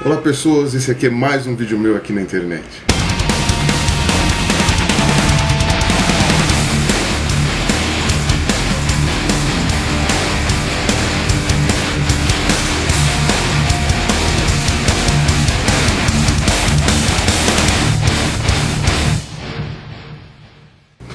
Olá pessoas, esse aqui é mais um vídeo meu aqui na internet.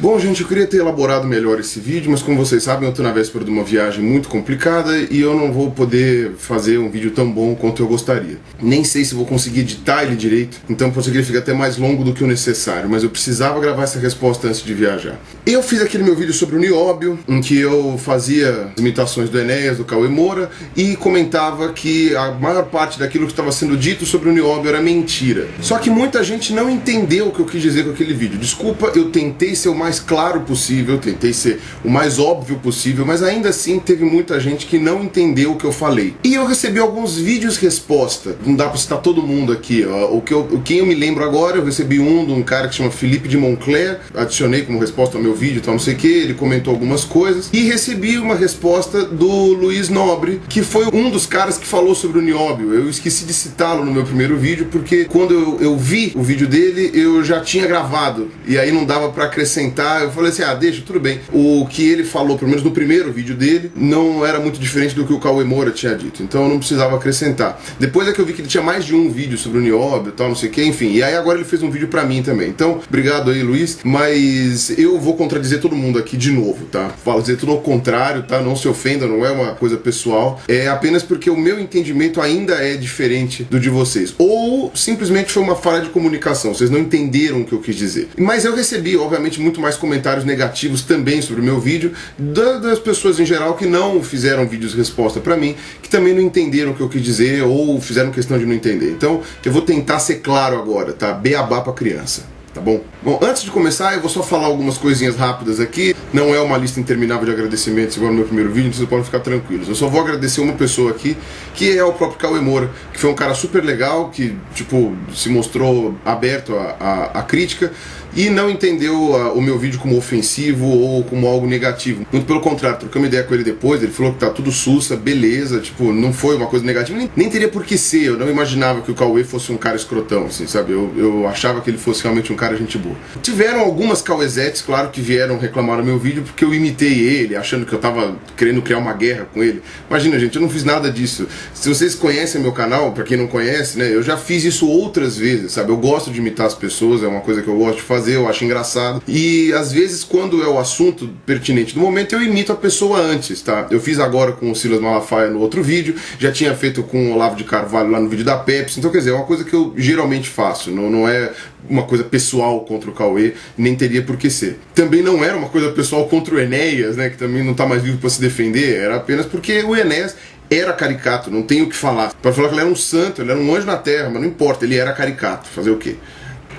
Bom, gente, eu queria ter elaborado melhor esse vídeo, mas como vocês sabem, eu estou na véspera de uma viagem muito complicada e eu não vou poder fazer um vídeo tão bom quanto eu gostaria. Nem sei se vou conseguir editar ele direito, então pode ser que ele fique até mais longo do que o necessário, mas eu precisava gravar essa resposta antes de viajar. Eu fiz aquele meu vídeo sobre o Nióbio, em que eu fazia imitações do Enéas, do Cauê Moura, e comentava que a maior parte daquilo que estava sendo dito sobre o Nióbio era mentira. Só que muita gente não entendeu o que eu quis dizer com aquele vídeo. Desculpa, eu tentei ser o mais claro possível, tentei ser o mais óbvio possível, mas ainda assim teve muita gente que não entendeu o que eu falei. E eu recebi alguns vídeos resposta, não dá pra citar todo mundo aqui, ó. Quem eu me lembro agora, eu recebi um de um cara que chama Felipe de Moncler, adicionei como resposta ao meu vídeo, tal, não sei o que, ele comentou algumas coisas, e recebi uma resposta do Luiz Nobre, que foi um dos caras que falou sobre o Nióbio. Eu esqueci de citá-lo no meu primeiro vídeo, porque quando eu vi o vídeo dele, eu já tinha gravado, e aí não dava pra acrescentar. Eu falei assim, deixa, tudo bem. O que ele falou, pelo menos no primeiro vídeo dele, não era muito diferente do que o Cauê Moura tinha dito, então eu não precisava acrescentar. Depois é que eu vi que ele tinha mais de um vídeo sobre o Nióbio e tal, não sei o que, enfim. E aí agora ele fez um vídeo pra mim também. Então, obrigado aí, Luiz, mas eu vou contradizer todo mundo aqui de novo, tá? Falo dizer tudo ao contrário, tá? Não se ofenda, não é uma coisa pessoal. É apenas porque o meu entendimento ainda é diferente do de vocês. Ou simplesmente foi uma falha de comunicação, vocês não entenderam o que eu quis dizer. Mas eu recebi, obviamente, muito mais comentários negativos também sobre o meu vídeo, das pessoas em geral que não fizeram vídeos resposta pra mim, que também não entenderam o que eu quis dizer ou fizeram questão de não entender. Então eu vou tentar ser claro agora, tá? Beabá pra criança. Tá bom? Bom, antes de começar, eu vou só falar algumas coisinhas rápidas aqui. Não é uma lista interminável de agradecimentos igual no meu primeiro vídeo, então vocês podem ficar tranquilos. Eu só vou agradecer uma pessoa aqui, que é o próprio Cauê Moura, que foi um cara super legal, que, tipo, se mostrou aberto à crítica e não entendeu o meu vídeo como ofensivo ou como algo negativo. Muito pelo contrário, trocamos ideia com ele depois, ele falou que tá tudo sussa, beleza, tipo, não foi uma coisa negativa, nem teria por que ser. Eu não imaginava que o Cauê fosse um cara escrotão, assim, sabe? Eu achava que ele fosse realmente um cara gente boa. Tiveram algumas Cauêzetes, claro, que vieram reclamar no meu vídeo porque eu imitei ele, achando que eu tava querendo criar uma guerra com ele. Imagina, gente, eu não fiz nada disso. Se vocês conhecem meu canal, pra quem não conhece, né, eu já fiz isso outras vezes, sabe? Eu gosto de imitar as pessoas, é uma coisa que eu gosto de fazer, eu acho engraçado. E às vezes, quando é o assunto pertinente do momento, eu imito a pessoa antes, tá? Eu fiz agora com o Silas Malafaia no outro vídeo, já tinha feito com o Olavo de Carvalho lá no vídeo da Pepsi, então quer dizer, é uma coisa que eu geralmente faço, não é uma coisa pessoal contra o Cauê, nem teria por que ser. Também não era uma coisa pessoal contra o Enéas, né, que também não tá mais vivo para se defender, era apenas porque o Enéas era caricato, não tem o que falar. Para falar que ele era um santo, ele era um anjo na terra, mas não importa, ele era caricato, fazer o quê?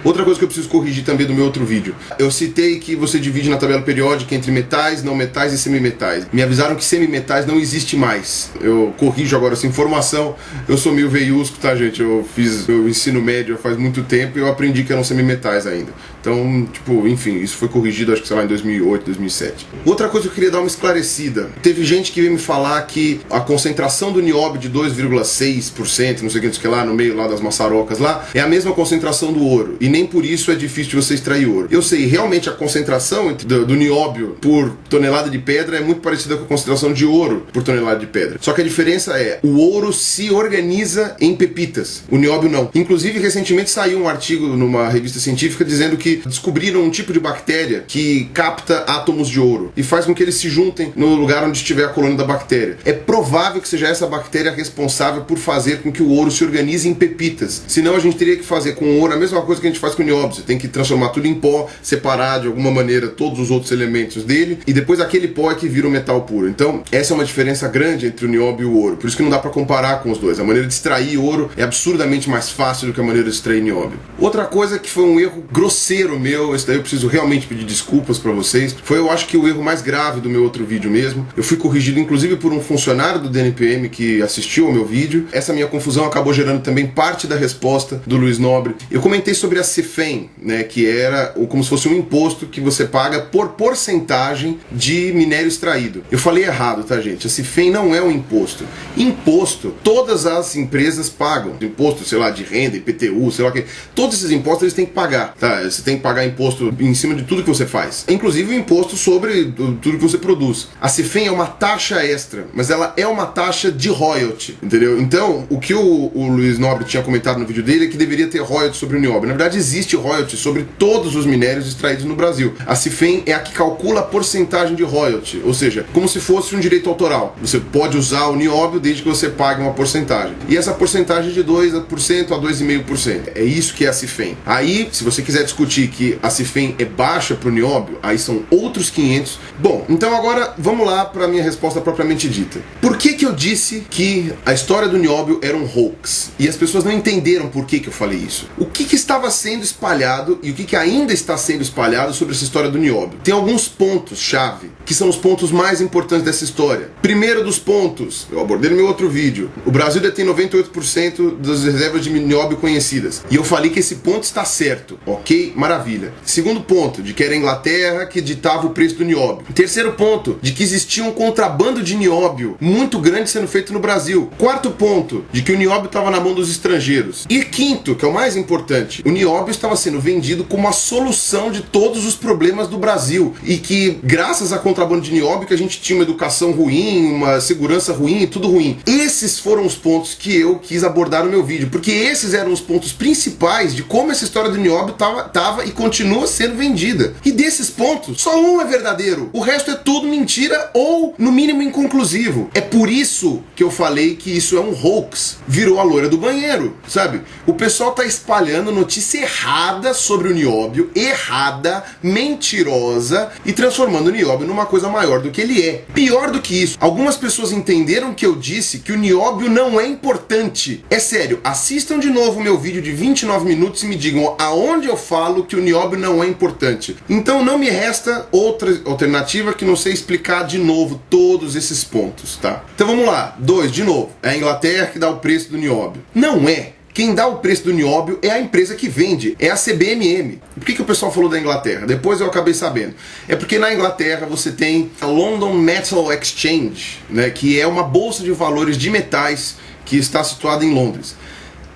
Outra coisa que eu preciso corrigir também do meu outro vídeo. Eu citei que você divide na tabela periódica entre metais, não metais e semimetais. Me avisaram que semimetais não existe mais. Eu corrijo agora essa informação. Eu sou meio veiusco, tá, gente? Eu fiz meu ensino médio faz muito tempo e eu aprendi que eram semimetais ainda. Então, tipo, enfim, isso foi corrigido, acho que sei lá, em 2008, 2007. Outra coisa que eu queria dar uma esclarecida. Teve gente que veio me falar que a concentração do nióbio de 2,6%, não sei o que lá, no meio lá das maçarocas lá, é a mesma concentração do ouro. E nem por isso é difícil de você extrair ouro. Eu sei, realmente a concentração do nióbio por tonelada de pedra é muito parecida com a concentração de ouro por tonelada de pedra. Só que a diferença é, o ouro se organiza em pepitas, o nióbio não. Inclusive, recentemente saiu um artigo numa revista científica dizendo que descobriram um tipo de bactéria que capta átomos de ouro e faz com que eles se juntem no lugar onde estiver a colônia da bactéria. É provável que seja essa bactéria responsável por fazer com que o ouro se organize em pepitas. Senão a gente teria que fazer com o ouro a mesma coisa que a gente faz com o nióbio. Você tem que transformar tudo em pó, separar de alguma maneira todos os outros elementos dele e depois aquele pó é que vira o metal puro. Então essa é uma diferença grande entre o nióbio e o ouro. Por isso que não dá pra comparar com os dois. A maneira de extrair ouro é absurdamente mais fácil do que a maneira de extrair nióbio. Outra coisa que foi um erro grosseiro meu, esse daí eu preciso realmente pedir desculpas pra vocês, foi, eu acho que o erro mais grave do meu outro vídeo mesmo. Eu fui corrigido inclusive por um funcionário do DNPM que assistiu ao meu vídeo. Essa minha confusão acabou gerando também parte da resposta do Luiz Nobre. Eu comentei sobre a CIFEM, né, que era como se fosse um imposto que você paga por porcentagem de minério extraído. Eu falei errado, tá, gente? A CIFEM não é um imposto. Imposto, todas as empresas pagam. Imposto, sei lá, de renda, IPTU, sei lá o que. Todos esses impostos eles têm que pagar, tá? Você tem que pagar imposto em cima de tudo que você faz. Inclusive o imposto sobre tudo que você produz. A CIFEM é uma taxa extra, mas ela é uma taxa de royalty, entendeu? Então, o que o Luiz Nobre tinha comentado no vídeo dele é que deveria ter royalty sobre o nióbio. Na verdade, existe royalty sobre todos os minérios extraídos no Brasil. A CIFEM é a que calcula a porcentagem de royalty, ou seja, como se fosse um direito autoral. Você pode usar o nióbio desde que você pague uma porcentagem. E essa porcentagem é de 2% a 2,5%. É isso que é a CIFEM. Aí, se você quiser discutir que a CIFEM é baixa para o nióbio, aí são outros 500. Bom, então agora vamos lá para a minha resposta propriamente dita. Por que eu disse que a história do nióbio era um hoax? E as pessoas não entenderam por que eu falei isso. O que estava sendo espalhado e o que ainda está sendo espalhado sobre essa história do nióbio? Tem alguns pontos-chave, que são os pontos mais importantes dessa história. Primeiro dos pontos, eu abordei no meu outro vídeo, o Brasil detém 98% das reservas de nióbio conhecidas. E eu falei que esse ponto está certo, ok? Maravilha. Segundo ponto, de que era a Inglaterra que ditava o preço do nióbio. Terceiro ponto, de que existia um contrabando de nióbio muito grande sendo feito no Brasil. Quarto ponto, de que o nióbio estava na mão dos estrangeiros. E quinto, que é o mais importante, o nióbio estava sendo vendido como a solução de todos os problemas do Brasil. E que, graças a contrabando de nióbio, que a gente tinha uma educação ruim, uma segurança ruim e tudo ruim. Esses foram os pontos que eu quis abordar no meu vídeo, porque esses eram os pontos principais de como essa história do nióbio estava e continua sendo vendida. E desses pontos, só um é verdadeiro. O resto é tudo mentira ou, no mínimo, inconclusivo. É por isso que eu falei que isso é um hoax. Virou a loira do banheiro, sabe? O pessoal tá espalhando notícia errada sobre o nióbio, errada, mentirosa, e transformando o nióbio numa coisa maior do que ele é. Pior do que isso, algumas pessoas entenderam que eu disse que o nióbio não é importante. É sério, assistam de novo o meu vídeo de 29 minutos e me digam aonde eu falo que o nióbio não é importante. Então não me resta outra alternativa que não sei explicar de novo todos esses pontos, tá? Então vamos lá. 2, de novo. É a Inglaterra que dá o preço do nióbio. Não é. Quem dá o preço do nióbio é a empresa que vende, é a CBMM. Por que o pessoal falou da Inglaterra? Depois eu acabei sabendo. É porque na Inglaterra você tem a London Metal Exchange, né, que é uma bolsa de valores de metais que está situada em Londres.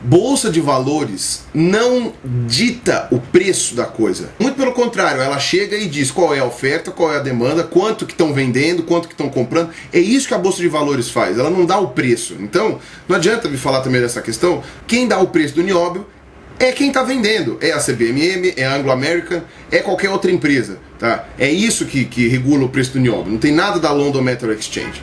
Bolsa de valores não dita o preço da coisa. Muito pelo contrário, ela chega e diz qual é a oferta, qual é a demanda, quanto que estão vendendo, quanto que estão comprando. É isso que a Bolsa de Valores faz, ela não dá o preço. Então, não adianta me falar também dessa questão. Quem dá o preço do nióbio é quem está vendendo. É a CBMM, é a Anglo American, é qualquer outra empresa. Tá? É isso que regula o preço do nióbio. Não tem nada da London Metal Exchange.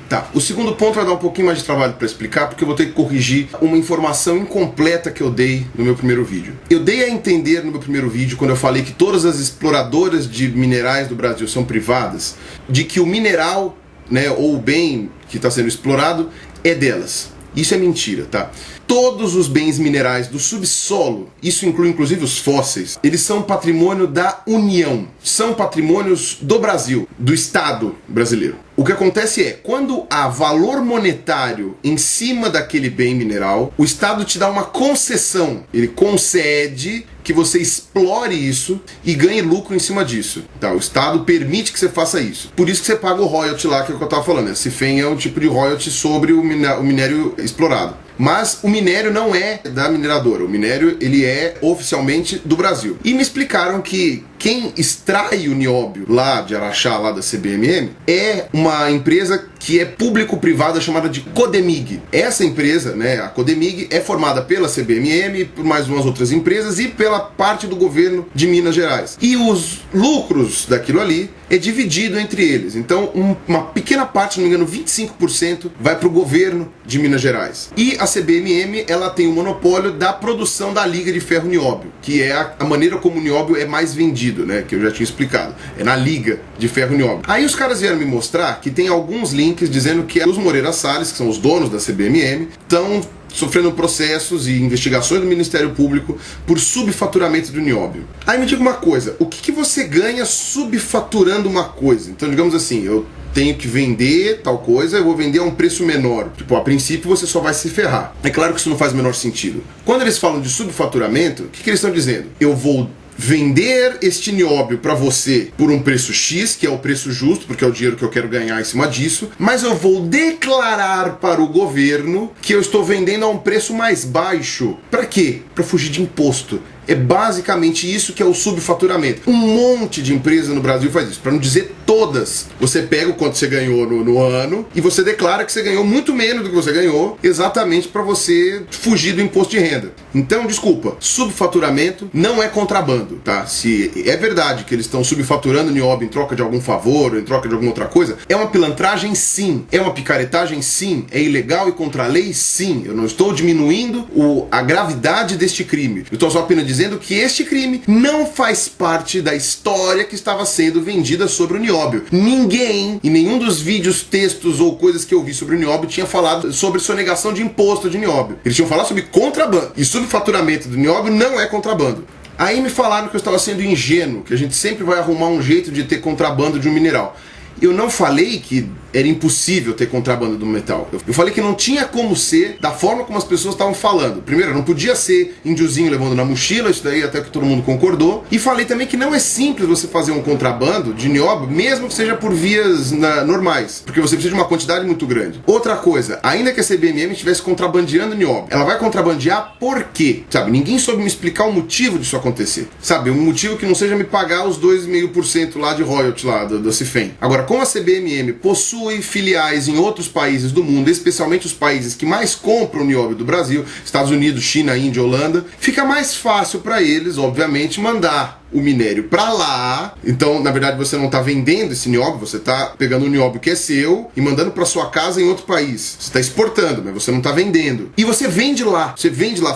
Tá, o segundo ponto vai dar um pouquinho mais de trabalho para explicar, porque eu vou ter que corrigir uma informação incompleta que eu dei no meu primeiro vídeo. Eu dei a entender no meu primeiro vídeo, quando eu falei que todas as exploradoras de minerais do Brasil são privadas, de que o mineral, né, ou o bem que está sendo explorado é delas. Isso é mentira, tá? Todos os bens minerais do subsolo, isso inclui inclusive os fósseis, eles são patrimônio da União, são patrimônios do Brasil, do Estado brasileiro. O que acontece é, quando há valor monetário em cima daquele bem mineral, o Estado te dá uma concessão, ele concede que você explore isso e ganhe lucro em cima disso. Tá? O Estado permite que você faça isso. Por isso que você paga o royalty lá, que é o que eu estava falando. A CIFEM é um tipo de royalty sobre o minério explorado. Mas o minério não é da mineradora, o minério ele é oficialmente do Brasil. E me explicaram que quem extrai o nióbio lá de Araxá, lá da CBMM, é uma empresa que é público-privada chamada de Codemig. Essa empresa, né, a Codemig, é formada pela CBMM, por mais umas outras empresas e pela parte do governo de Minas Gerais. E os lucros daquilo ali é dividido entre eles. Então, uma pequena parte, se não me engano, 25%, vai para o governo de Minas Gerais. E a CBMM, ela tem o monopólio da produção da liga de ferro nióbio, que é a maneira como o nióbio é mais vendido, né, que eu já tinha explicado. É na liga de ferro nióbio. Aí os caras vieram me mostrar que tem alguns links dizendo que os Moreira Salles, que são os donos da CBMM, estão sofrendo processos e investigações do Ministério Público por subfaturamento do nióbio. Aí me diga uma coisa, o que você ganha subfaturando uma coisa? Então, digamos assim, eu tenho que vender tal coisa, eu vou vender a um preço menor. Tipo, a princípio você só vai se ferrar. É claro que isso não faz o menor sentido. Quando eles falam de subfaturamento, o que eles estão dizendo? Eu vou vender este nióbio para você por um preço X, que é o preço justo, porque é o dinheiro que eu quero ganhar em cima disso, mas eu vou declarar para o governo que eu estou vendendo a um preço mais baixo. Para quê? Para fugir de imposto. É basicamente isso que é o subfaturamento. Um monte de empresas no Brasil faz isso, para não dizer todas. Você pega o quanto você ganhou no ano e você declara que você ganhou muito menos do que você ganhou, exatamente para você fugir do imposto de renda. Então, desculpa, subfaturamento não é contrabando, tá? Se é verdade que eles estão subfaturando o nióbio em troca de algum favor ou em troca de alguma outra coisa, é uma pilantragem, sim. É uma picaretagem, sim. É ilegal e contra a lei, sim. Eu não estou diminuindo a gravidade deste crime. Eu estou só apenas dizendo que este crime não faz parte da história que estava sendo vendida sobre o nióbio. Ninguém, em nenhum dos vídeos, textos ou coisas que eu vi sobre o nióbio, tinha falado sobre sonegação de imposto de nióbio. Eles tinham falado sobre contrabando. E subfaturamento do nióbio não é contrabando. Aí me falaram que eu estava sendo ingênuo, que a gente sempre vai arrumar um jeito de ter contrabando de um mineral. Eu não falei que era impossível ter contrabando do metal. Eu falei que não tinha como ser da forma como as pessoas estavam falando. Primeiro, não podia ser índiozinho levando na mochila, isso daí até que todo mundo concordou. E falei também que não é simples você fazer um contrabando de nióbio, mesmo que seja por vias normais, porque você precisa de uma quantidade muito grande. Outra coisa, ainda que a CBMM estivesse contrabandeando nióbio, ela vai contrabandear por quê? Sabe, ninguém soube me explicar o motivo disso acontecer. Sabe, um motivo que não seja me pagar os 2,5% lá de royalty lá do CIFEM. Agora, como a CBMM possui filiais em outros países do mundo, especialmente os países que mais compram nióbio do Brasil, Estados Unidos, China, Índia, Holanda, fica mais fácil para eles, obviamente, mandar o minério para lá. Então, na verdade, você não está vendendo esse nióbio, você está pegando um nióbio que é seu e mandando para sua casa em outro país. Você está exportando, mas você não está vendendo. E você vende lá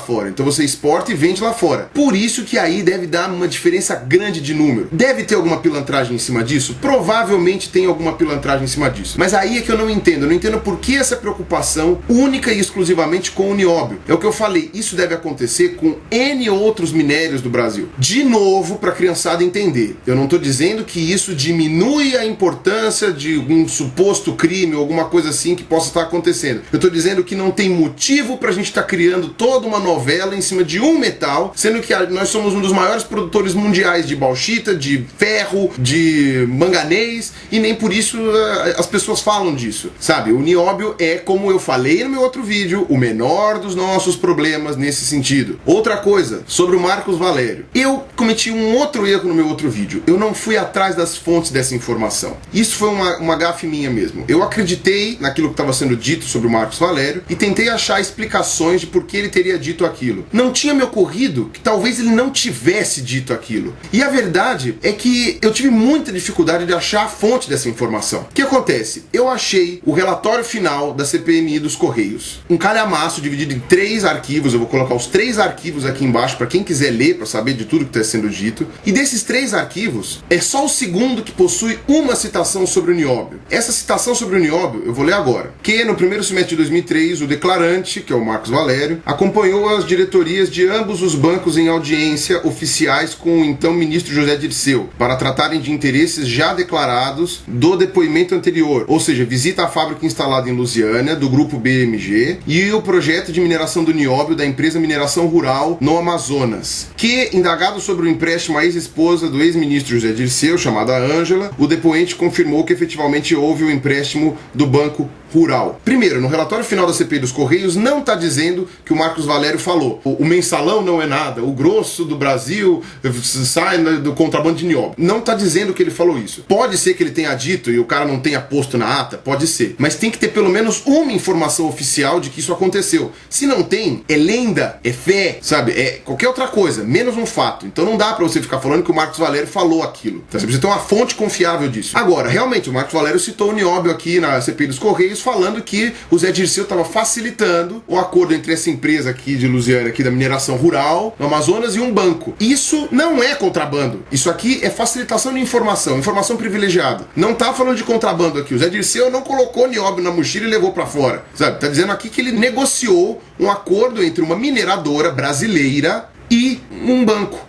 fora. Então você exporta e vende lá fora. Por isso que aí deve dar uma diferença grande de número. Deve ter alguma pilantragem em cima disso? Provavelmente tem alguma pilantragem em cima disso. Mas aí é que eu não entendo. Eu não entendo por que essa preocupação única e exclusivamente com o nióbio. É o que eu falei, isso deve acontecer com N outros minérios do Brasil. De novo, para a criançada entender. Eu não estou dizendo que isso diminui a importância de um suposto crime ou alguma coisa assim que possa estar acontecendo. Eu estou dizendo que não tem motivo para a gente estar criando toda uma novela em cima de um metal, sendo que nós somos um dos maiores produtores mundiais de bauxita, de ferro, de manganês, e nem por isso as pessoas falam disso, sabe? O nióbio é, como eu falei no meu outro vídeo, o menor dos nossos problemas nesse sentido. Outra coisa, sobre o Marcos Valério. Eu cometi um outro erro no meu outro vídeo. Eu não fui atrás das fontes dessa informação. Isso foi uma gafe minha mesmo. Eu acreditei naquilo que estava sendo dito sobre o Marcos Valério e tentei achar explicações de por que ele teria dito aquilo. Não tinha me ocorrido que talvez ele não tivesse dito aquilo. E a verdade é que eu tive muita dificuldade de achar a fonte dessa informação. O que acontece? Eu achei o relatório final da CPMI dos Correios. Um calhamaço dividido em 3 arquivos. Eu vou colocar os 3 arquivos aqui embaixo para quem quiser ler, para saber de tudo que está sendo dito. E desses 3 arquivos, é só o segundo que possui uma citação sobre o nióbio. Essa citação sobre o nióbio, eu vou ler agora. Que no primeiro semestre de 2003, o declarante, que é o Marcos Valério, acompanhou as diretorias de ambos os bancos em audiência oficiais com o então ministro José Dirceu, para tratarem de interesses já declarados do depoimento anterior, ou seja, visita à fábrica instalada em Lusiânia, do grupo BMG, e o projeto de mineração do nióbio da empresa Mineração Rural no Amazonas, que, indagado sobre o empréstimo à ex-esposa do ex-ministro José Dirceu, chamada Ângela, o depoente confirmou que efetivamente houve o empréstimo do Banco Rural. Primeiro, no relatório final da CPI dos Correios, não está dizendo que o Marcos Valério falou. O mensalão não é nada, o grosso do Brasil sai do contrabando de nióbio. Não está dizendo que ele falou isso. Pode ser que ele tenha dito e o cara não tenha posto na ata, pode ser. Mas tem que ter pelo menos uma informação oficial de que isso aconteceu. Se não tem, é lenda, é fé, sabe? É qualquer outra coisa, menos um fato. Então não dá para você ficar falando que o Marcos Valério falou aquilo. Então, você precisa ter uma fonte confiável disso. Agora, realmente, o Marcos Valério citou o nióbio aqui na CPI dos Correios, falando que o Zé Dirceu estava facilitando o acordo entre essa empresa aqui de Lusiânia, aqui da mineração rural, no Amazonas, e um banco. Isso não é contrabando. Isso aqui é facilitação de informação, informação privilegiada. Não tá falando de contrabando aqui. O Zé Dirceu não colocou nióbio na mochila e levou para fora. Sabe? Tá dizendo aqui que ele negociou um acordo entre uma mineradora brasileira e um banco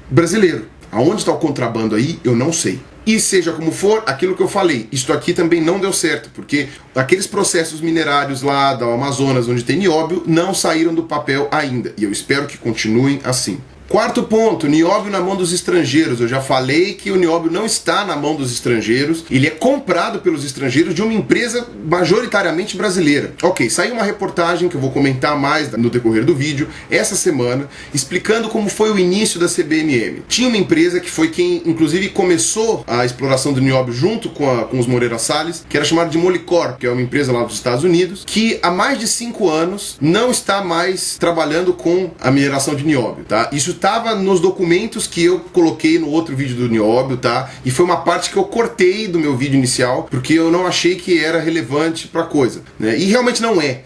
brasileiro. Aonde está o contrabando aí, eu não sei. E seja como for, aquilo que eu falei, isto aqui também não deu certo, porque aqueles processos minerários lá do Amazonas, onde tem nióbio, não saíram do papel ainda. E eu espero que continuem assim. Quarto ponto, nióbio na mão dos estrangeiros. Eu já falei que o nióbio não está na mão dos estrangeiros, ele é comprado pelos estrangeiros de uma empresa majoritariamente brasileira. Ok, saiu uma reportagem que eu vou comentar mais no decorrer do vídeo, essa semana, explicando como foi o início da CBMM. Tinha uma empresa que foi quem, inclusive, começou a exploração do nióbio junto com os Moreira Salles, que era chamada de Molycorp, que é uma empresa lá dos Estados Unidos, que há mais de 5 anos não está mais trabalhando com a mineração de nióbio, tá? Isso estava nos documentos que eu coloquei no outro vídeo do nióbio, tá? E foi uma parte que eu cortei do meu vídeo inicial, porque eu não achei que era relevante pra coisa, né? E realmente não é.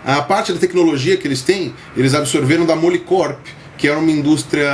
A parte da tecnologia que eles têm, eles absorveram da Molycorp, que era uma indústria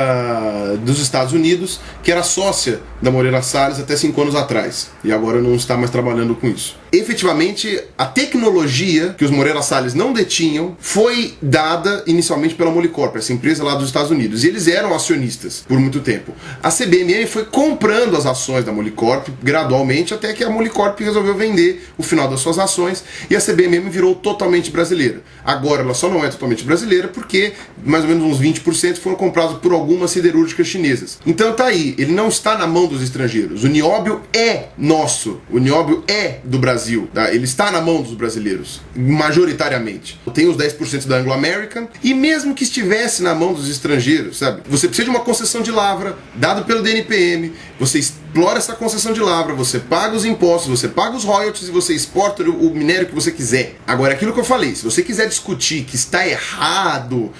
dos Estados Unidos, que era sócia da Moreira Salles até 5 anos atrás. E agora não está mais trabalhando com isso. Efetivamente, a tecnologia que os Moreira Salles não detinham foi dada inicialmente pela Molycorp, essa empresa lá dos Estados Unidos. E eles eram acionistas por muito tempo. A CBMM foi comprando as ações da Molycorp gradualmente, até que a Molycorp resolveu vender o final das suas ações e a CBMM virou totalmente brasileira. Agora ela só não é totalmente brasileira porque mais ou menos uns 20% foram comprados por algumas siderúrgicas chinesas. Então tá aí, ele não está na mão dos estrangeiros. O nióbio é nosso, o nióbio é do Brasil, tá? Ele está na mão dos brasileiros, majoritariamente. Tem os 10% da Anglo American, e mesmo que estivesse na mão dos estrangeiros, sabe? Você precisa de uma concessão de lavra, dado pelo DNPM, você explora essa concessão de lavra, você paga os impostos, você paga os royalties e você exporta o minério que você quiser. Agora, aquilo que eu falei, se você quiser discutir que está errado,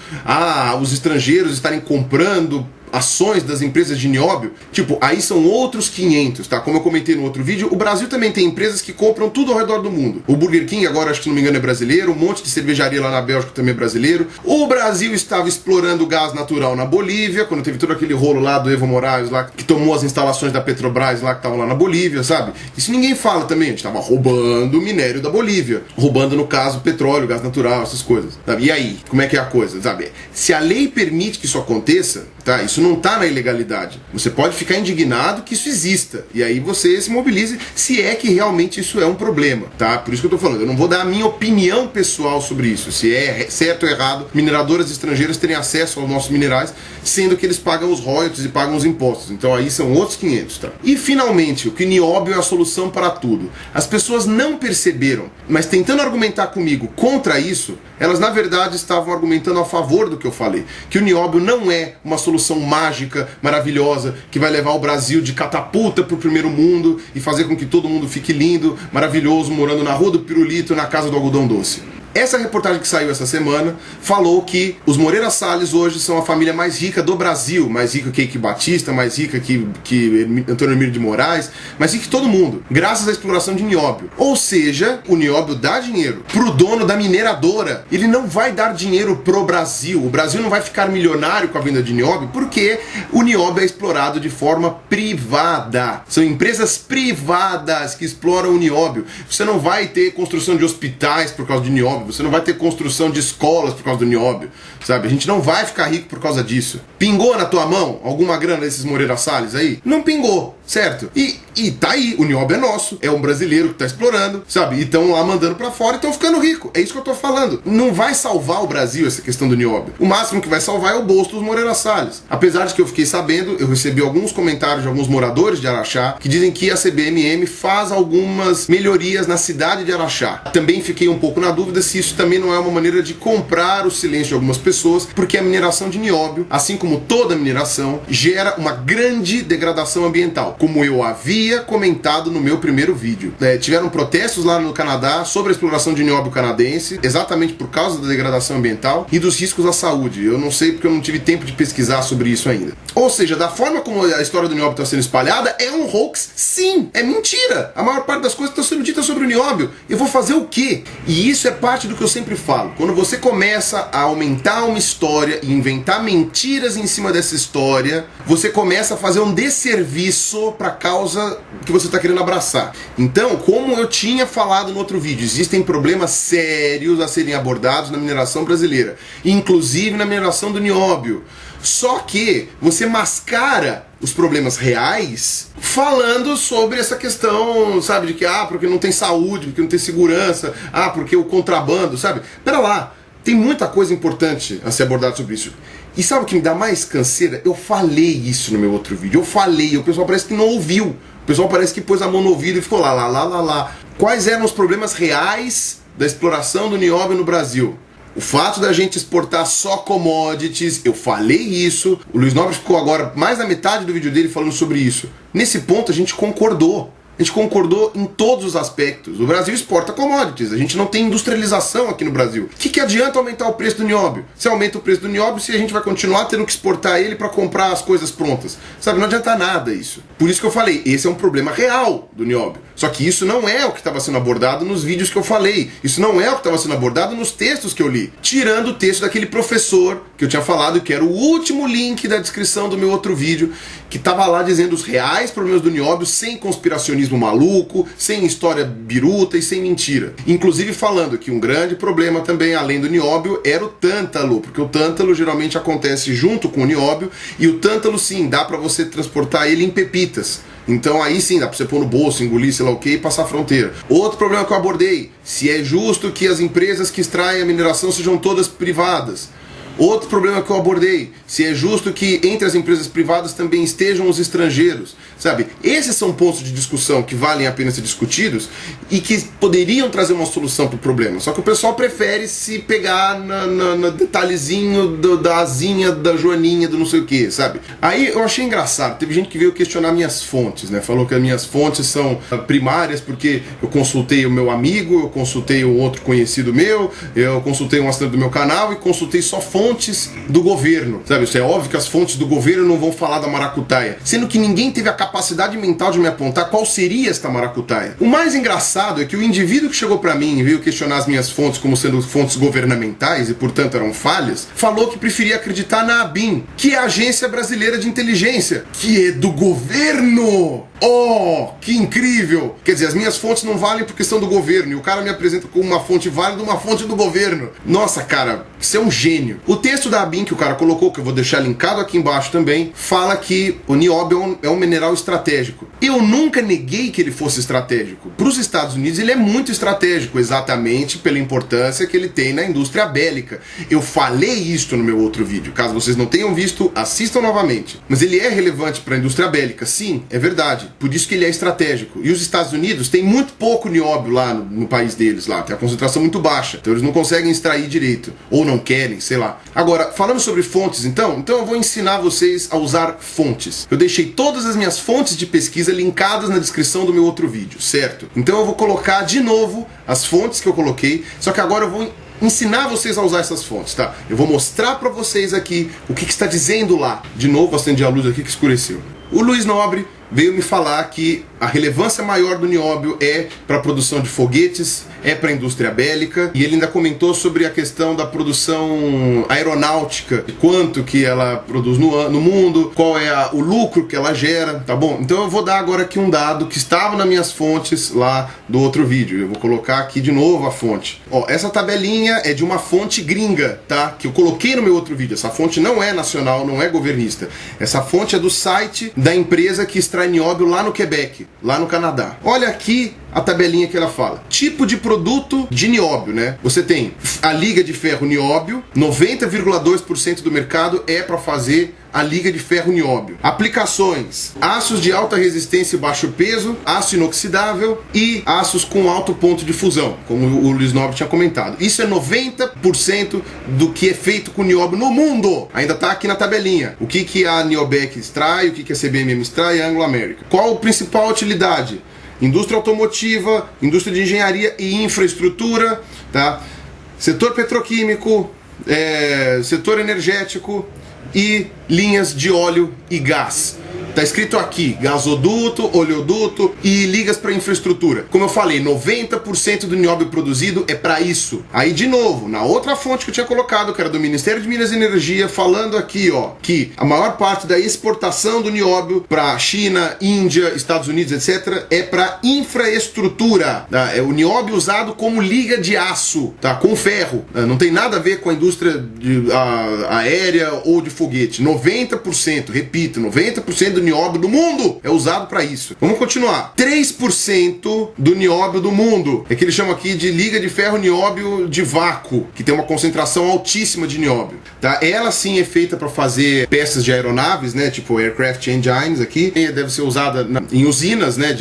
os estrangeiros estarem comprando ações das empresas de nióbio, tipo, aí são outros 500, tá? Como eu comentei no outro vídeo, o Brasil também tem empresas que compram tudo ao redor do mundo. O Burger King agora, acho que se não me engano, é brasileiro, um monte de cervejaria lá na Bélgica também é brasileiro. O Brasil estava explorando gás natural na Bolívia, quando teve todo aquele rolo lá do Evo Morales, lá, que tomou as instalações da Petrobras lá, que estavam lá na Bolívia, sabe? Isso ninguém fala também, a gente estava roubando o minério da Bolívia. Roubando, no caso, petróleo, gás natural, essas coisas, sabe? E aí, como é que é a coisa, sabe? Se a lei permite que isso aconteça, tá? Isso não está na ilegalidade. Você pode ficar indignado que isso exista. E aí você se mobilize se é que realmente isso é um problema, tá? Por isso que eu estou falando. Eu não vou dar a minha opinião pessoal sobre isso. Se é certo ou errado mineradoras estrangeiras terem acesso aos nossos minerais, sendo que eles pagam os royalties e pagam os impostos. Então aí são outros 500, tá? E finalmente, o que nióbio é a solução para tudo. As pessoas não perceberam, mas tentando argumentar comigo contra isso, elas na verdade estavam argumentando a favor do que eu falei. Que o nióbio não é uma solução mágica, maravilhosa, que vai levar o Brasil de catapulta para o primeiro mundo e fazer com que todo mundo fique lindo, maravilhoso, morando na Rua do Pirulito, na Casa do Algodão Doce. Essa reportagem que saiu essa semana falou que os Moreira Salles hoje são a família mais rica do Brasil, mais rica que Eike Batista, mais rica que Antônio Emílio de Moraes, mais rica que todo mundo, graças à exploração de nióbio. Ou seja, o nióbio dá dinheiro pro dono da mineradora. Ele não vai dar dinheiro pro Brasil. O Brasil não vai ficar milionário com a venda de nióbio porque o nióbio é explorado de forma privada. São empresas privadas que exploram o nióbio. Você não vai ter construção de hospitais por causa de nióbio. Você não vai ter construção de escolas por causa do nióbio, sabe? A gente não vai ficar rico por causa disso. Pingou na tua mão alguma grana desses Moreira Salles aí? Não pingou, certo? E tá aí, o nióbio é nosso, é um brasileiro que tá explorando, sabe? E estão lá mandando pra fora e estão ficando rico. É isso que eu tô falando. Não vai salvar o Brasil essa questão do nióbio. O máximo que vai salvar é o bolso dos Moreira Salles. Apesar de que eu fiquei sabendo, eu recebi alguns comentários de alguns moradores de Araxá que dizem que a CBMM faz algumas melhorias na cidade de Araxá. Também fiquei um pouco na dúvida se isso também não é uma maneira de comprar o silêncio de algumas pessoas, porque a mineração de nióbio, assim como toda mineração, gera uma grande degradação ambiental, como eu havia comentado no meu primeiro vídeo. Tiveram protestos lá no Canadá sobre a exploração de nióbio canadense, exatamente por causa da degradação ambiental e dos riscos à saúde. Eu não sei porque eu não tive tempo de pesquisar sobre isso ainda. Ou seja, da forma como a história do nióbio está sendo espalhada, é um hoax, sim, é mentira. A maior parte das coisas estão sendo ditas sobre o nióbio. Eu vou fazer o quê? E isso é parte do que eu sempre falo. Quando você começa a aumentar uma história e inventar mentiras em cima dessa história, você começa a fazer um desserviço doou para a causa que você está querendo abraçar. Então, como eu tinha falado no outro vídeo, existem problemas sérios a serem abordados na mineração brasileira, inclusive na mineração do nióbio. Só que você mascara os problemas reais falando sobre essa questão, sabe, de que, porque não tem saúde, porque não tem segurança, porque o contrabando, sabe? Pera lá, tem muita coisa importante a ser abordada sobre isso. E sabe o que me dá mais canseira? Eu falei isso no meu outro vídeo, o pessoal parece que não ouviu. O pessoal parece que pôs a mão no ouvido e ficou lá. Quais eram os problemas reais da exploração do nióbio no Brasil? O fato da gente exportar só commodities, eu falei isso, o Luiz Nobre ficou agora mais da metade do vídeo dele falando sobre isso. Nesse ponto a gente concordou. A gente concordou em todos os aspectos. O Brasil exporta commodities, a gente não tem industrialização aqui no Brasil. O que adianta aumentar o preço do nióbio? Se aumenta o preço do nióbio, se a gente vai continuar tendo que exportar ele para comprar as coisas prontas. Sabe, não adianta nada isso. Por isso que eu falei, esse é um problema real do nióbio. Só que isso não é o que estava sendo abordado nos vídeos que eu falei. Isso não é o que estava sendo abordado nos textos que eu li. Tirando o texto daquele professor que eu tinha falado, que era o último link da descrição do meu outro vídeo, que estava lá dizendo os reais problemas do nióbio, sem conspiracionismo maluco, sem história biruta e sem mentira. Inclusive falando que um grande problema também, além do nióbio, era o tântalo, porque o tântalo geralmente acontece junto com o nióbio, e o tântalo sim, dá para você transportar ele em pepitas. Então aí sim, dá pra você pôr no bolso, engolir, sei lá o que, e passar a fronteira. Outro problema que eu abordei, se é justo que as empresas que extraem a mineração sejam todas privadas. Outro problema que eu abordei, se é justo que entre as empresas privadas também estejam os estrangeiros, sabe? Esses são pontos de discussão que valem a pena ser discutidos e que poderiam trazer uma solução para o problema. Só que o pessoal prefere se pegar no detalhezinho da asinha, da joaninha, do não sei o que, sabe? Aí eu achei engraçado, teve gente que veio questionar minhas fontes, né? Falou que as minhas fontes são primárias porque eu consultei o meu amigo, eu consultei um outro conhecido meu, eu consultei um assinante do meu canal e consultei só fontes do governo, sabe? Isso é óbvio que as fontes do governo não vão falar da maracutaia, sendo que ninguém teve a capacidade mental de me apontar qual seria esta maracutaia. O mais engraçado é que o indivíduo que chegou pra mim e veio questionar as minhas fontes como sendo fontes governamentais e portanto eram falhas, falou que preferia acreditar na ABIN, que é a Agência Brasileira de Inteligência, que é do governo. Oh, que incrível! Quer dizer, as minhas fontes não valem por questão do governo, e o cara me apresenta como uma fonte válida, uma fonte do governo. Nossa, cara, isso é um gênio. O texto da ABIN que o cara colocou, que eu vou deixar linkado aqui embaixo também, fala que o nióbio é um mineral estratégico. Eu nunca neguei que ele fosse estratégico. Para os Estados Unidos ele é muito estratégico, exatamente pela importância que ele tem na indústria bélica. Eu falei isto no meu outro vídeo. Caso vocês não tenham visto, assistam novamente. Mas ele é relevante para a indústria bélica, sim, é verdade. Por isso que ele é estratégico. E os Estados Unidos têm muito pouco nióbio lá no país deles, lá. Tem a concentração muito baixa. Então eles não conseguem extrair direito. Ou não querem, sei lá. Agora, falando sobre fontes, então eu vou ensinar vocês a usar fontes. Eu deixei todas as minhas fontes de pesquisa linkadas na descrição do meu outro vídeo, certo? Então eu vou colocar de novo as fontes que eu coloquei, só que agora eu vou ensinar vocês a usar essas fontes, tá? Eu vou mostrar pra vocês aqui o que está dizendo lá. De novo, acendi a luz aqui que escureceu. O Luiz Nobre veio me falar que a relevância maior do nióbio é para a produção de foguetes, é para a indústria bélica, e ele ainda comentou sobre a questão da produção aeronáutica, quanto que ela produz no mundo, qual é o lucro que ela gera, tá bom? Então eu vou dar agora aqui um dado que estava nas minhas fontes lá do outro vídeo. Eu vou colocar aqui de novo a fonte. Ó, essa tabelinha é de uma fonte gringa, tá? Que eu coloquei no meu outro vídeo. Essa fonte não é nacional, não é governista. Essa fonte é do site da empresa que extrai nióbio lá no Quebec, lá no Canadá. Olha aqui a tabelinha que ela fala. Tipo de produto de nióbio, né? Você tem a liga de ferro nióbio, 90,2% do mercado é para fazer a liga de ferro nióbio. Aplicações: aços de alta resistência e baixo peso, aço inoxidável e aços com alto ponto de fusão, como o Luiz Nobre tinha comentado. Isso é 90% do que é feito com nióbio no mundo. Ainda tá aqui na tabelinha. O que a Niobec extrai, o que a CBMM extrai e a Anglo American. Qual a principal utilidade? Indústria automotiva, indústria de engenharia e infraestrutura, tá? Setor petroquímico, setor energético e linhas de óleo e gás. Tá escrito aqui, gasoduto, oleoduto e ligas para infraestrutura. Como eu falei, 90% do nióbio produzido é para isso. Aí, de novo, na outra fonte que eu tinha colocado, que era do Ministério de Minas e Energia, falando aqui, ó, que a maior parte da exportação do nióbio para China, Índia, Estados Unidos, etc., é para infraestrutura. Tá? É o nióbio usado como liga de aço, tá? Com ferro. Não tem nada a ver com a indústria aérea ou de foguete. 90%, repito, 90% do nióbio do mundo é usado para isso. Vamos continuar. 3% do nióbio do mundo é que eles chamam aqui de liga de ferro nióbio de vácuo, que tem uma concentração altíssima de nióbio. Tá? Ela sim é feita para fazer peças de aeronaves, né? Tipo aircraft engines aqui. E deve ser usada em usinas, né?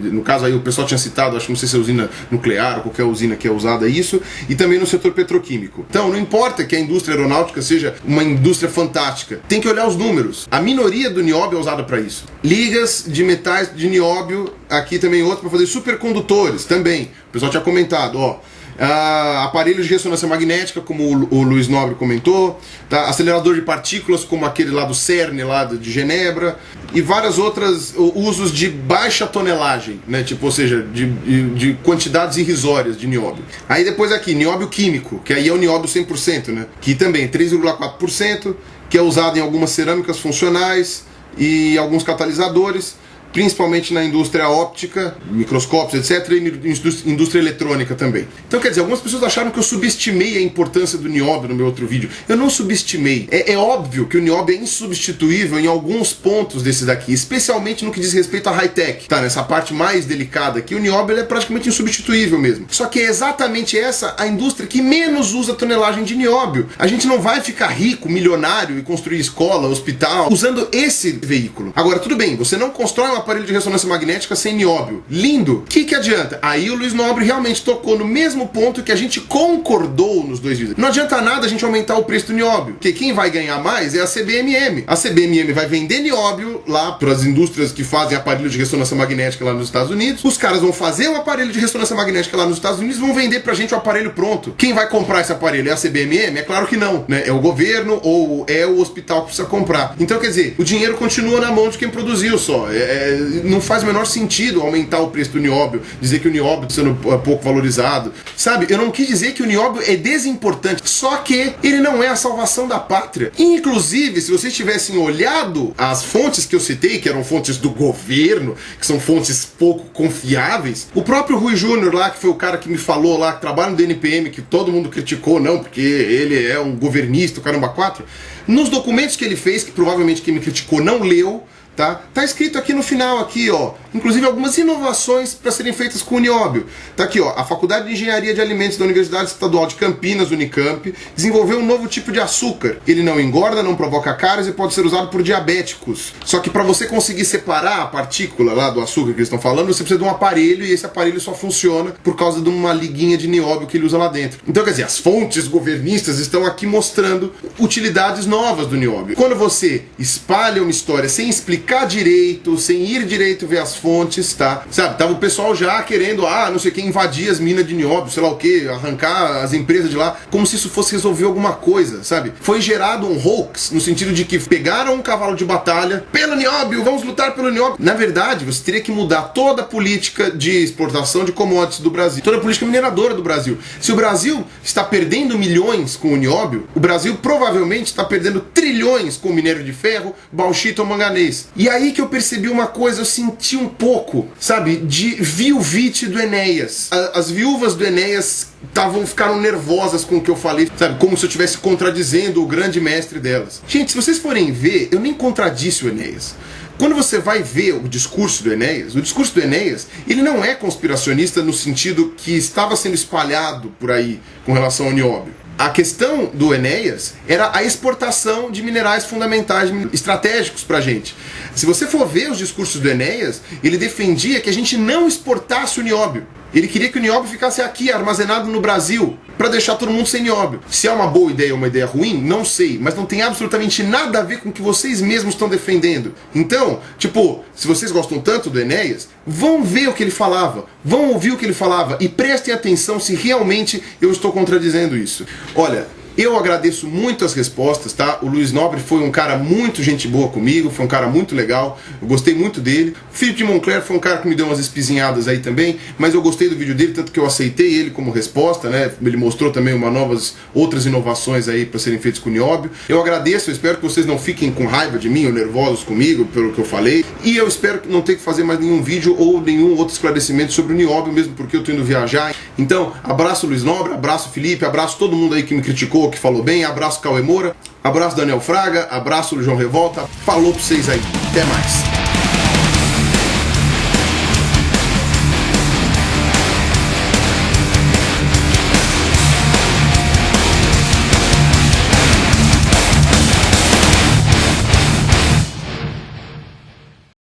No caso aí o pessoal tinha citado, acho que não sei se é usina nuclear ou qualquer usina que é usada isso, e também no setor petroquímico. Então não importa que a indústria aeronáutica seja uma indústria fantástica, tem que olhar os números. A minoria do nióbio é usada para isso. Ligas de metais de nióbio, aqui também outro para fazer supercondutores, também. O pessoal tinha comentado, ó. Aparelhos de ressonância magnética, como o Luiz Nobre comentou, tá? Acelerador de partículas, como aquele lá do CERN, lá de Genebra, e várias outras usos de baixa tonelagem, né? Tipo, ou seja, de quantidades irrisórias de nióbio. Aí depois aqui, nióbio químico, que aí é o nióbio 100%, né? Que também 3,4%, que é usado em algumas cerâmicas funcionais e alguns catalisadores, principalmente na indústria óptica, microscópios, etc., e indústria eletrônica também. Então, quer dizer, algumas pessoas acharam que eu subestimei a importância do nióbio no meu outro vídeo. Eu não subestimei. É óbvio que o nióbio é insubstituível em alguns pontos desse daqui, especialmente no que diz respeito à high-tech. Tá, nessa parte mais delicada aqui, o nióbio é praticamente insubstituível mesmo. Só que é exatamente essa a indústria que menos usa tonelagem de nióbio. A gente não vai ficar rico, milionário e construir escola, hospital, usando esse veículo. Agora, tudo bem, você não constrói uma aparelho de ressonância magnética sem nióbio. Lindo! O que adianta? Aí o Luiz Nobre realmente tocou no mesmo ponto que a gente concordou nos dois vídeos. Não adianta nada a gente aumentar o preço do nióbio, porque quem vai ganhar mais é a CBMM. A CBMM vai vender nióbio lá para as indústrias que fazem aparelho de ressonância magnética lá nos Estados Unidos. Os caras vão fazer o aparelho de ressonância magnética lá nos Estados Unidos e vão vender pra gente o aparelho pronto. Quem vai comprar esse aparelho? É a CBMM? É claro que não, né? É o governo ou é o hospital que precisa comprar. Então, quer dizer, o dinheiro continua na mão de quem produziu só. Não faz o menor sentido aumentar o preço do nióbio, dizer que o nióbio está sendo pouco valorizado. Sabe, eu não quis dizer que o nióbio é desimportante, só que ele não é a salvação da pátria. Inclusive, se vocês tivessem olhado as fontes que eu citei, que eram fontes do governo, que são fontes pouco confiáveis, o próprio Rui Júnior lá, que foi o cara que me falou lá, que trabalha no DNPM, que todo mundo criticou, não, porque ele é um governista, o caramba 4, nos documentos que ele fez, que provavelmente quem me criticou não leu, tá escrito aqui no final, aqui, ó, inclusive algumas inovações para serem feitas com o nióbio. Tá aqui, ó, a Faculdade de Engenharia de Alimentos da Universidade Estadual de Campinas, Unicamp, desenvolveu um novo tipo de açúcar. Ele não engorda, não provoca cáries e pode ser usado por diabéticos. Só que para você conseguir separar a partícula lá do açúcar que eles estão falando, você precisa de um aparelho, e esse aparelho só funciona por causa de uma liguinha de nióbio que ele usa lá dentro. Então, quer dizer, as fontes governistas estão aqui mostrando utilidades novas do nióbio. Quando você espalha uma história sem explicar direito, sem ir direito ver as fontes, tá? Sabe, tava o pessoal já querendo, não sei o que, invadir as minas de nióbio, sei lá o que, arrancar as empresas de lá, como se isso fosse resolver alguma coisa, sabe? Foi gerado um hoax, no sentido de que pegaram um cavalo de batalha, pelo nióbio, vamos lutar pelo nióbio. Na verdade, você teria que mudar toda a política de exportação de commodities do Brasil, toda a política mineradora do Brasil. Se o Brasil está perdendo milhões com o nióbio, o Brasil provavelmente está perdendo trilhões com o minério de ferro, bauxita ou manganês. E aí que eu percebi uma coisa, eu senti um pouco, sabe, de viuvite do Enéas. As viúvas do Enéas ficaram nervosas com o que eu falei, sabe, como se eu estivesse contradizendo o grande mestre delas. Gente, se vocês forem ver, eu nem contradisse o Enéas. Quando você vai ver o discurso do Enéas, ele não é conspiracionista no sentido que estava sendo espalhado por aí com relação ao nióbio. A questão do Enéas era a exportação de minerais fundamentais, estratégicos pra gente. Se você for ver os discursos do Enéas, ele defendia que a gente não exportasse o nióbio. Ele queria que o nióbio ficasse aqui, armazenado no Brasil, para deixar todo mundo sem nióbio. Se é uma boa ideia ou uma ideia ruim, não sei, mas não tem absolutamente nada a ver com o que vocês mesmos estão defendendo. Então, tipo, se vocês gostam tanto do Enéas, vão ver o que ele falava, vão ouvir o que ele falava e prestem atenção se realmente eu estou contradizendo isso. Olha, Eu agradeço muito as respostas, tá? O Luiz Nobre foi um cara muito gente boa comigo, foi um cara muito legal, eu gostei muito dele. O Felipe de Moncler foi um cara que me deu umas espizinhadas aí também, mas eu gostei do vídeo dele, tanto que eu aceitei ele como resposta, né? Ele mostrou também outras inovações aí para serem feitas com o nióbio. Eu agradeço, eu espero que vocês não fiquem com raiva de mim ou nervosos comigo pelo que eu falei. E eu espero não ter que fazer mais nenhum vídeo ou nenhum outro esclarecimento sobre o nióbio, mesmo porque eu tô indo viajar. Então, abraço Luiz Nobre, abraço Felipe, abraço todo mundo aí que me criticou, que falou bem, abraço Cauê Moura, abraço Daniel Fraga, abraço João Revolta, falou pra vocês aí, até mais.